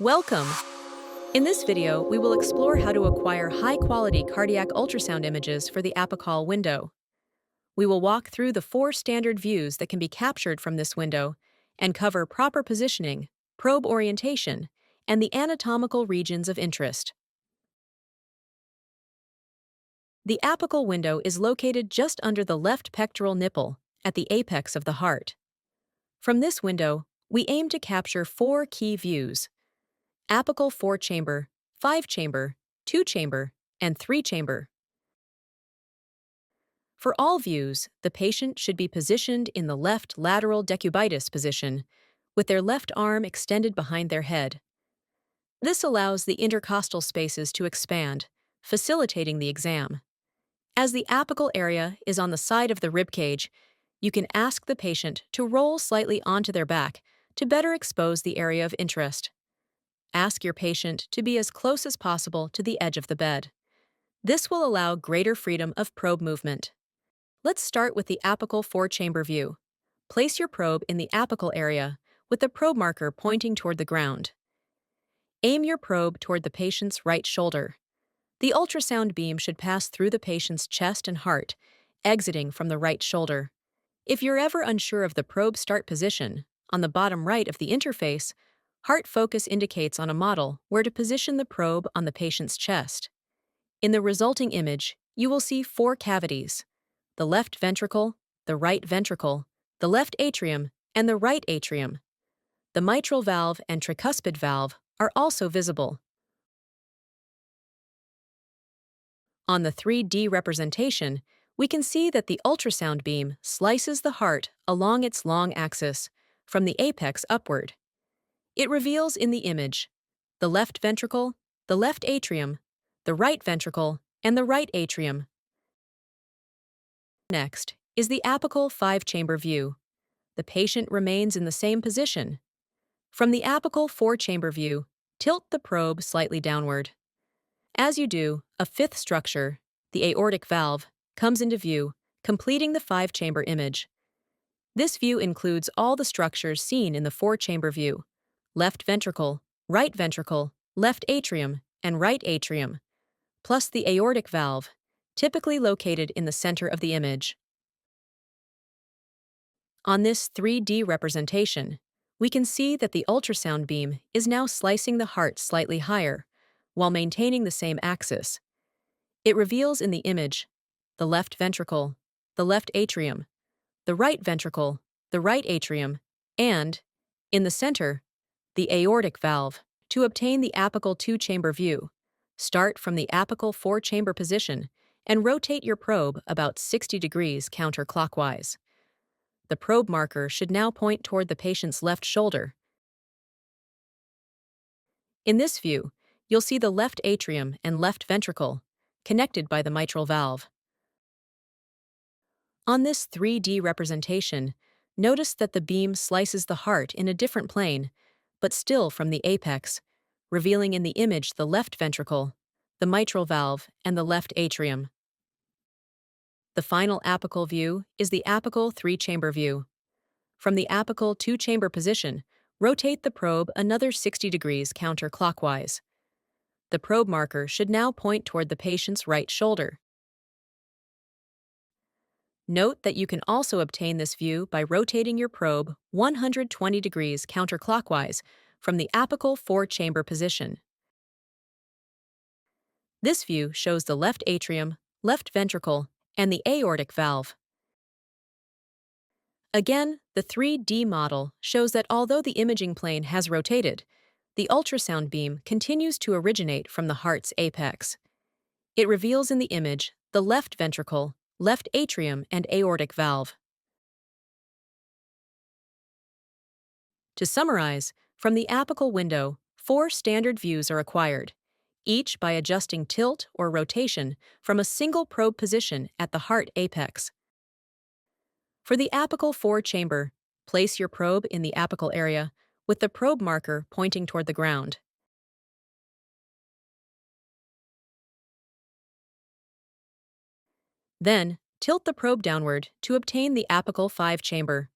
Welcome! In this video, we will explore how to acquire high-quality cardiac ultrasound images for the Apical window. We will walk through the 4 standard views that can be captured from this window and cover proper positioning, probe orientation, and the anatomical regions of interest. The apical window is located just under the left pectoral nipple, at the apex of the heart. From this window, we aim to capture 4 key views: apical 4-chamber, 5-chamber, 2-chamber, and 3-chamber. For all views, the patient should be positioned in the left lateral decubitus position, with their left arm extended behind their head. This allows the intercostal spaces to expand, facilitating the exam. As the apical area is on the side of the ribcage, you can ask the patient to roll slightly onto their back to better expose the area of interest. Ask your patient to be as close as possible to the edge of the bed. This will allow greater freedom of probe movement. Let's start with the apical 4-chamber view. Place your probe in the apical area, with the probe marker pointing toward the ground. Aim your probe toward the patient's right shoulder. The ultrasound beam should pass through the patient's chest and heart, exiting from the right shoulder. If you're ever unsure of the probe start position, on the bottom right of the interface, heart focus indicates on a model where to position the probe on the patient's chest. In the resulting image, you will see 4 cavities: the left ventricle, the right ventricle, the left atrium, and the right atrium. The mitral valve and tricuspid valve are also visible. On the 3D representation, we can see that the ultrasound beam slices the heart along its long axis, from the apex upward. It reveals in the image the left ventricle, the left atrium, the right ventricle, and the right atrium. Next is the apical 5-chamber view. The patient remains in the same position. From the apical 4-chamber view, tilt the probe slightly downward. As you do, a 5th structure, the aortic valve, comes into view, completing the 5-chamber image. This view includes all the structures seen in the 4-chamber view: left ventricle, left atrium, and right atrium, plus the aortic valve, typically located in the center of the image. On this 3D representation, we can see that the ultrasound beam is now slicing the heart slightly higher, while maintaining the same axis. It reveals in the image the left ventricle, the left atrium, the right ventricle, the right atrium, and, in the center, the aortic valve. To obtain the apical 2-chamber view, start from the apical 4-chamber position and rotate your probe about 60 degrees counterclockwise. The probe marker should now point toward the patient's left shoulder. In this view, you'll see the left atrium and left ventricle, connected by the mitral valve. On this 3D representation, notice that the beam slices the heart in a different plane, but still from the apex, revealing in the image the left ventricle, the mitral valve, and the left atrium. The final apical view is the apical 3-chamber view. From the apical 2-chamber position, rotate the probe another 60 degrees counterclockwise. The probe marker should now point toward the patient's right shoulder. Note that you can also obtain this view by rotating your probe 120 degrees counterclockwise from the apical 4-chamber position. This view shows the left atrium, left ventricle, and the aortic valve. Again, the 3D model shows that although the imaging plane has rotated, the ultrasound beam continues to originate from the heart's apex. It reveals in the image the left ventricle, left atrium, and aortic valve. To summarize, from the apical window, 4 standard views are acquired, each by adjusting tilt or rotation from a single probe position at the heart apex. For the apical 4-chamber, place your probe in the apical area, with the probe marker pointing toward the ground. Then, tilt the probe downward to obtain the apical 5-chamber.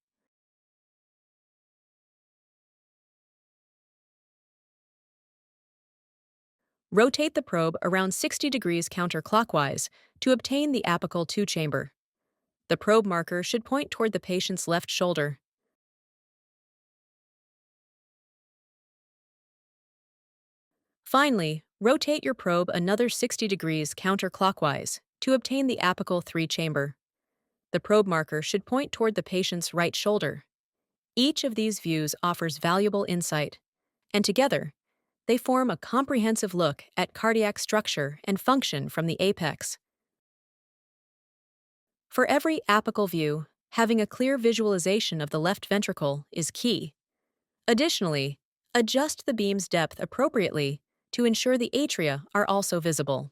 Rotate the probe around 60 degrees counterclockwise to obtain the apical 2 chamber. The probe marker should point toward the patient's left shoulder. Finally, rotate your probe another 60 degrees counterclockwise to obtain the apical 3 chamber. The probe marker should point toward the patient's right shoulder. Each of these views offers valuable insight, and together, they form a comprehensive look at cardiac structure and function from the apex. For every apical view, having a clear visualization of the left ventricle is key. Additionally, adjust the beam's depth appropriately to ensure the atria are also visible.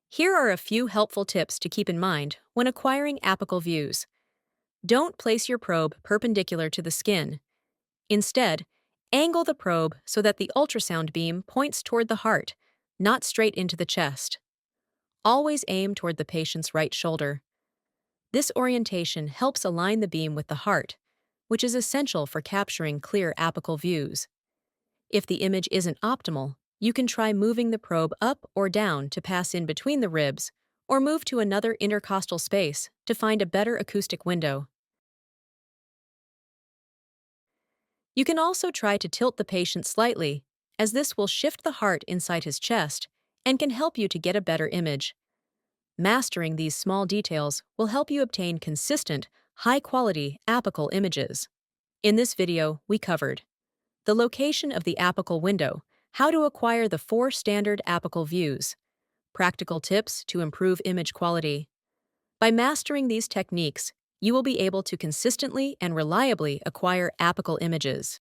Here are a few helpful tips to keep in mind when acquiring apical views. Don't place your probe perpendicular to the skin. Instead, angle the probe so that the ultrasound beam points toward the heart, not straight into the chest. Always aim toward the patient's right shoulder. This orientation helps align the beam with the heart, which is essential for capturing clear apical views. If the image isn't optimal, you can try moving the probe up or down to pass in between the ribs, or move to another intercostal space to find a better acoustic window. You can also try to tilt the patient slightly, as this will shift the heart inside his chest and can help you to get a better image. Mastering these small details will help you obtain consistent, high-quality apical images. In this video, we covered the location of the apical window, how to acquire the 4 standard apical views, practical tips to improve image quality. By mastering these techniques, you will be able to consistently and reliably acquire apical images.